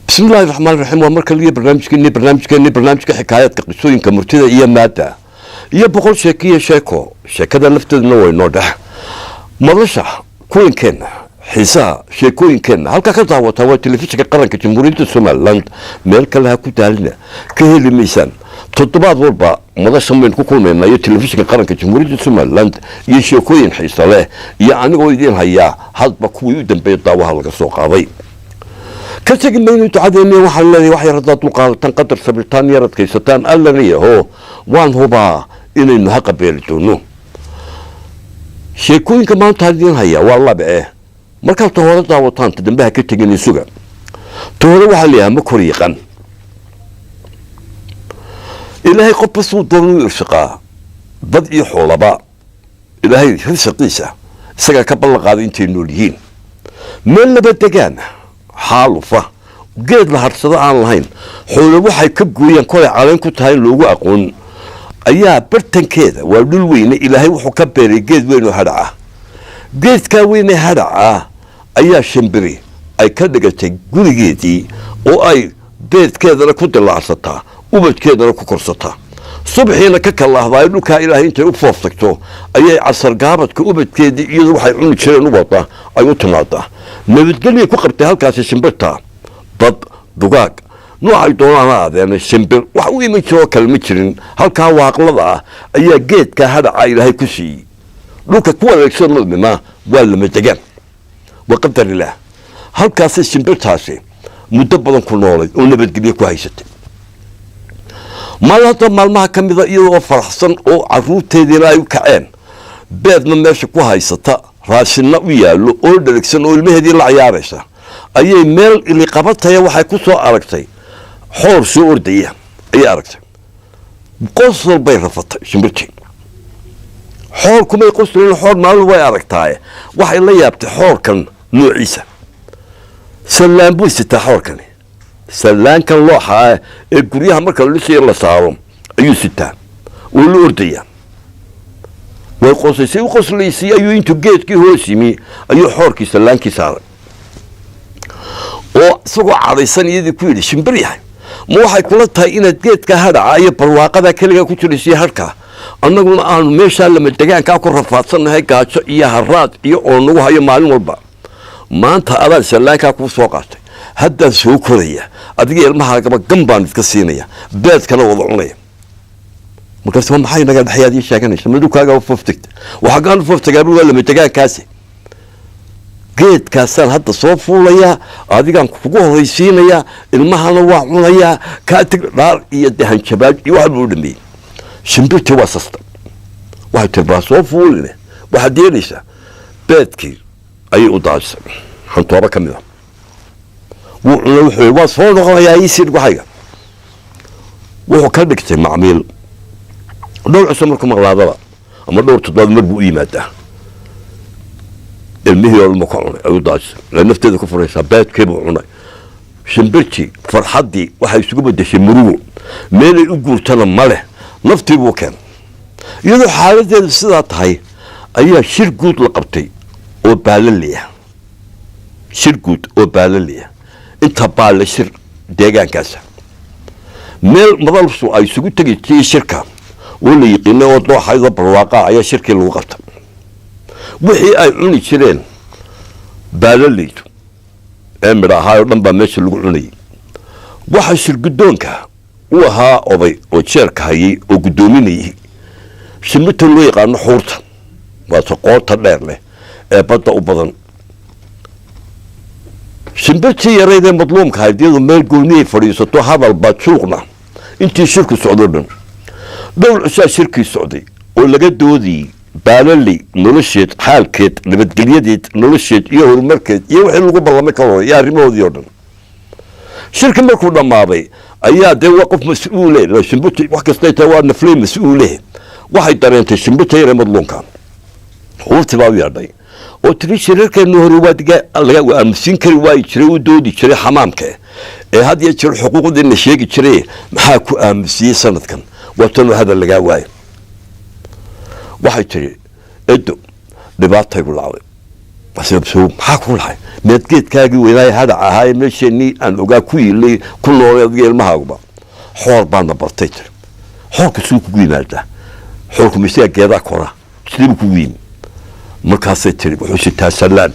بسم الله الرحمن الرحيم ومركز لي برنامج حكايات قصوين كمرتدى إيا مادة إيا بقول شاكية شاكدا لفتد نوي نوضح مرشح كوين كان حساء شيكوين كان هلكا كدعوة هو التلفزيون قرنك جمهورية السومالند ميلكا لها كدالنا كهيل ميسان تطبعات وربا مرشح من كوكومين يا التلفزيون قرنك جمهورية السومالند يشيكوين حساء له يعني قويدين هيا هاد بكوي يدن بيضا وهلكا سوق عضي كتجي من يتعدني وحل الذي وحي ردات وقال تنقدر سبلتان يرد كيستان ألا هو وان هو با إنه هقا بيرتونو شيكوين كمان تعدين هيا والله بقى مركب تهورة داوطان تدنبها كتجي نسوغا تهورة وحليها مكوريقا إلهي قبسو ضروري إرشقا بدئي حولبا إلهي هرسقيسة سقا كبال قادين تنوليين من لبدقان حالفة قيد لهرسده aan lahayn xoolo waxay ka gooyeen kolay caleen ku tahay loogu aqoon ayaa bartankeeda waa dhul weyn ilaahay wuxuu ka beeray geed weyn oo hadhaca geedka weyn ee hadhaca ayaa shimbiri ay ka dhigatay gurigeedii oo ay beedkeedana ku dilaacsataa ubadkeedana ku korsataa subaxiina ka kalaahday dhulka ilaahay intay u fooftagto ayay casar gaabadka ubadkeedii iyadoo waxay cuni jireen u wada ay u timaadaa nabadgelyo ku qabtay halkaas shimbirta dad dugaag noocay doonaan aadeen shimbir wax u iman jiro kalma jirin halka waaqlada ah ayaa geedka hadhaca ilaahay ku siiyay dhulka ku wareegsan madmina waa lama degan waqadar ilaah halkaas shimbirtaasi muddo badan ku noolay oo nabadgelyo ku haysatay maalmaha ka mid ah iyadoo faraxsan oo caruurteedina ay u kaceen beedna meesha ku haysata raashinna u yaalo oo dharagsan oo ilmaheedii la ciyaaraysa ayay meel ili qabataya waxay ku soo aragtay xoor soo ordaya ayay aragtay qosol bay rafatay shimbirtii xoor kumay qosolin xoor maalin way aragtaaye waxay la yaabtay xoorkan noociisa sallaan buu sitaa xoorkani sallaankan looxa ee guryaha marka la dhisay la saaro ayuu sitaa oo la ordaya way qosaysay u qoslaysay ayuu intuu geedkii hoos yimi ayuu xoorkii sallaankii saaray oo isagoo cadaysan iyadii ku yidhi shimbir yahay ma waxay kula tahay inaad geedka hadhaca iyo barwaaqada keliga ku jiraysay harka annaguna aanu meeshaa lama degaankaa ku rafaadsannahay gaajo iyo haraad iyo oo nagu hayo maalin walba maanta adaan sallaankaa kuu soo qaatay haddaan soo koraya adiga ilmahaagaba gan baan idka siinaya beedkana wada cunaya markaas waa maxay naga dhaxyaadii sheeganaysa madukaaga u foftagta waxa gaan u foftagaaba waa lama degaankaasi geedkaasaan hadda soo fuulayaa adigaan kugu horaysiinayaa ilmahana waa cunayaa kaa tag dhaar iyo dahanjabaaj iyo waxa buu dhameeyey shimbirtii waa sasta waxay tirbaa soo fuuline waxaad yeelaysaa beedkii ayay u daajisay xantooba ka mid ah wuu cunay wuxuu waa soo noqonayaa iisiir waxayga wuxuu ka dhigtay macmiil dhowr cusub markuu maqlaadaba ama dhowr toddobaad mar buu u yimaadaa ilmihii oo ka cunay ayuu daajisay la nafteeda ku furaysaa beedkii buu cunay shimbirtii farxaddii waxay isugu bedeshay murugo meelay u guurtana ma leh naftii buu keenay iyadoo xaaladeedu sidaa tahay ayaa shir guud la qabtay oo baalaliya shir guud oo baalaliya inta baale shir deegaankaasa meel madalsu ay isugu tegi jirtay shirka oo la yiqiin oo dooxayda barwaaqa ayaa shirkii lagu qabtay wixii ay cuni jireen baalaleydu ee midhaha oo dhan baa meesha lagu cunayay waxa shir guddoonka u ahaa oday oo jeerka hayay oo guddoominayay shimbirta loo yaqaano xuurta waa qoota dheer leh ee badda u badan shimbirtii yareydee madluumka ahayd iyadoo meel gooniyay fadhiisato hadal baa juuqna intii shirku socdo dhan dhowr cushaa shirkii socday oo laga doodayay baalaley nolosheed xaalkeed nabadgelyadeed nolosheed iyo horumarkeed iyo wixii lagu ballamay ka hor iyo arrimahoodii oo dhan shirka markuu dhammaaday ayaa dee waa qof mas-uule shimbirta wax kastay tahay waa nafley mas-uule waxay dareentay shimbirta yaree madluumka xuurtii baa u yeedhay oo tiri shirarkeenu hore laga aamusin kari waayi jiray u doodi jiray xamaamka ee had iyo jeer xuquuqdiina sheegi jiray maxaa ku aamusiyey sanadkan watanoo hadal lagaa waayo waxay tiri edo dhibaatay ku dhacday maxaa ku dhacay meedgeed kaagi weynaay hadac ahaay meesheenii aan ogaa ku yilay ku noolay adiga ilmahaaguba xool baadna bartay tiri xoolka suu kugu yimaadaa xoolku mise geedaa kora sidii kugu yimi markaasay tiri wuxuu sitaa sallaan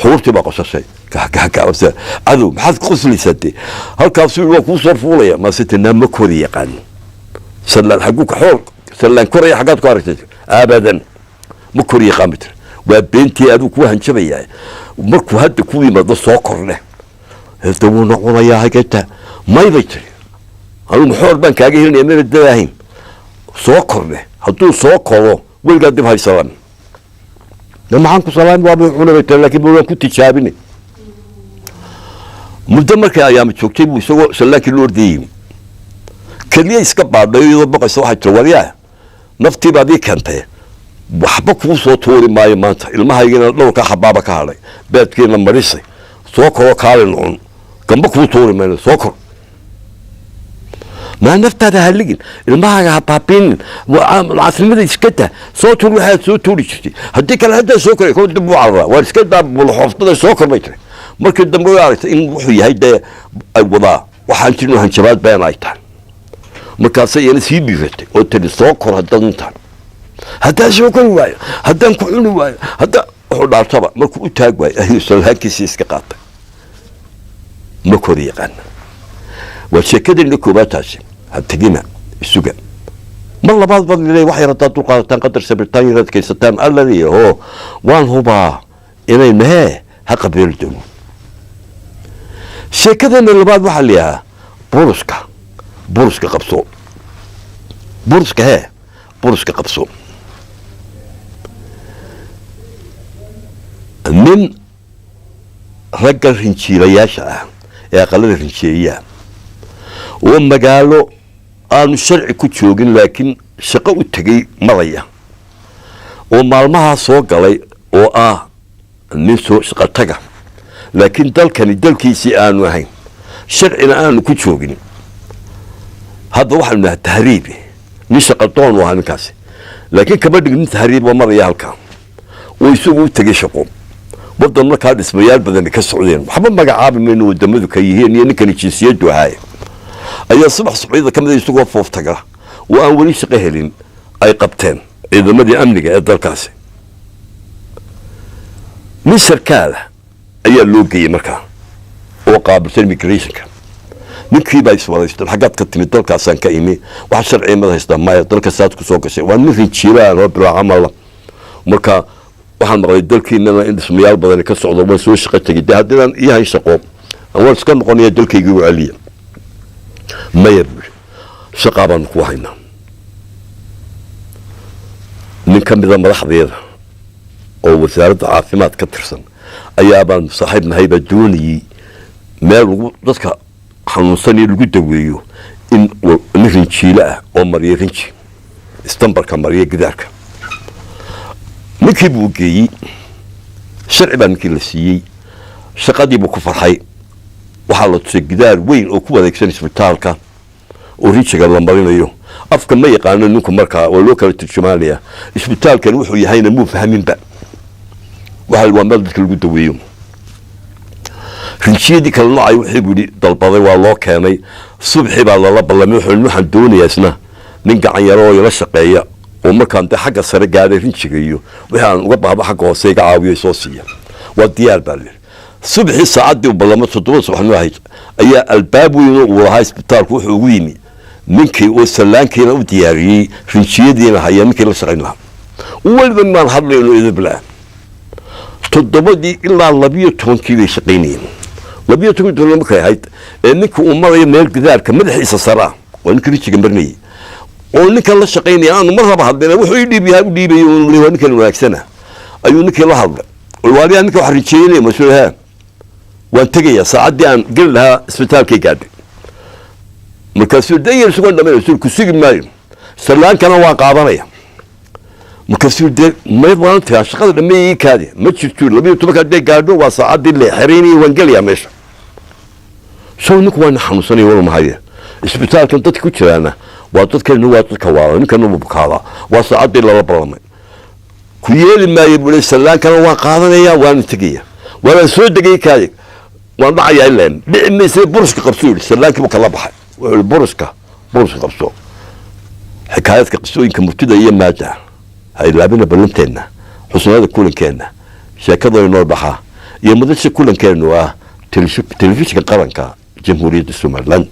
xuurtii baa qosashay kakacabsa cadow maxaad qoslaysaa dee halkaasuu waa kuu soo fuulaya maase tinaa ma kori yaqaan sallaan xagguu ka xool sallaan koraya xaggaad ku aragtay abadan ma kori yaqaan ba tiri waa beentii aduu kuu hanjabayaa markuu hadda ku yimaado soo korne hada wuu noqonayaa hagata may bay tiri anugu xool baan kaaga helinaya mayna dadaahayn soo korne hadduu soo koro weligaa dib haysadan maxaan ku salaami waabay cunabay tiri laakiin waan ku tijaabinay muddo markay ayaama joogtay buu isagoo sallaankii loo ordayey keliya iska baadhay iyadoo baqaysa waxay tiri waryaa naftii baad ii keentay waxba kuu soo tuuri maayo maanta ilmahaygina dhowrka xabaaba ka hadhay beedkiina marisay soo koroo kaali noqon gamba kuu tuuri mayno soo kor maa naftaada haligin ilmahaaga ha baabinin casnimada iska dah soo tur waxaad soo tuuri jirtay haddii kale haddaa soo koray koo dib u cararaa waar iska daa bulxooftada soo kor bay tiri markii dambe way aragtay in wuxuu yahay dee ay wadaa waxaan jirin hanjabaad been ay tahay markaasay iyana sii dhiiratay oo tiri soo kor haddaad intaan haddaan soo kori waayo haddaan ku cuni waayo haddaa wuxuu dhaartaba markuu u taag waayo ayuu sallaankiisii iska qaatay ma kori yaqaana waa sheekadeenna koobaad taasi ha tegina isuga mar labaad baad leeyahay wax yar haddaad dul qaadataan qadar sabirtaan yar adkaysataan alla leeyaho waan hubaa inay mahee ha qabeeli doono sheekadeenna labaad waxaa leeyahaa buruska qabso buruska hee buruska qabso nin ragga rinjiilayaasha ah ee aqalada rinjeeyaa oo magaalo aanu sharci ku joogin laakiin shaqo u tegay maraya oo maalmahaa soo galay oo ah nin soo shaqo taga laakiin dalkani dalkiisii aanu ahayn sharcina aanu ku joogin hadda waxaanu nahay tahriib nin shaqo doon u ahaa ninkaasi laakiin kama dhig nin tahriib oo maraya halkaa oo isagu u tegay shaqo waddan markaa dhismayaal badani ka socdeen waxba magacaabi mayno wadamadu ka yihiin iyo ninkani jinsiyaddu ahaaya ayaa subax subaxyada ka mida isagoo fooftaga oo aan weli shaqo helin ay qabteen ciidamadii amniga ee dalkaasi nin sarkaala ayaa loo geeyey markaa oo qaabilsan immigrationka ninkii baa iswadaysteen xaggaad ka timid dalkaasaan ka imi wax sharciya mad haystaa maya dalkaasaad ku soo gashay waa nin rinjiilaan oo bilaa camala marka waxaan maqlay dalkiinana in dhismayaal badani ka socdo waan soo shaqo tegay dee haddinaan ii hayn shaqo waan iska noqonaya dalkaygii u celiya maya buuri shaqaa baanu ku haynaa nin ka mida madaxdeeda oo wasaaradda caafimaad ka tirsan ayaa baan saaxiib nahay baa doonayey meel lagu dadka xanuunsan iyo lagu daweeyo in nin rinjiile ah oo mariya rinji istambarka mariya gidaarka ninkii buu geeyey sharci baa ninkii la siiyey shaqadiibuu ku farxay waxaa la tusay gidaar weyn oo ku wareegsan isbitaalka oo rinjiga la marinayo afka ma yaqaano ninku markaa waa loo kala turjumaanaya isbitaalkan wuxuu yahayna muu fahminba waa meel dadka lagu daweeyo rinjiyadii kala noocay wixii buu yidhi dalbaday waa loo keenay subxii baa lala ballamay wuxuu waxaan doonayaa isna nin gacan yaro oo ila shaqeeya oo markaan dee xagga sare gaadhay rinjiga iyo wixii aan uga baahdo xagga hoose iga caawiyo soo siiya waa diyaar baa layidhi subxii saacaddii u ballamo 7 subaxnimo ahayd ayaa albaab weyn uu lahaa isbitaalku wuxuu ugu yimi ninkii oo sallaankiina u diyaariyey rinjiyadiina haya ninkii la shaqayn lahaa weliba maan hadlayno idibla 7 ilaa 12 bay shaqaynayeen 12 markay ahayd ee ninka uu marayo meel gidaarka madaxiisa saraa waa ninka rinjiga marinayay oo ninkan la shaqaynaya aanu mar raba hadlayna wuxuu ii dhiibayaa u dhiibayo oo ninkan wanaagsana ayuu ninkii la hadlay walwaaliyaa ninka waxa rijeynaya masuulaha waan tegayaa saacaddii aan geli lahaa isbitaalkay gaadhay markaasuu dayar isagoo dhammaynayso ku sugi maayo sallaankana waan qaadanaya markaasuu dee may maanta shaqada dhammeeyay kaadi ma jirto 12 hadday gaadho waa saacaddii la xiriinayay waan gelayaa meesha soo ninku waan xanuunsanay wala mahaya isbitaalkan dadka ku jiraana waa dadka waa ninkana uu bukaada waa saacaddii lala ballamay ku yeeli maayo buu salaankana waan qaadanaya waan tagaya ولا سود دقيقة وضع يعلن بإن يصير برشك قبسول سلاك مكلبها البرشكة برشك قبسول حكايتك قبسول يمكن مبتدأ أيام ما جاء هاي لابنا بلنتنا حسن هذا كل كان شاكذا ينور بحا يمدتش كل كان تلفزيون قرنكا جمهورية السومرلاند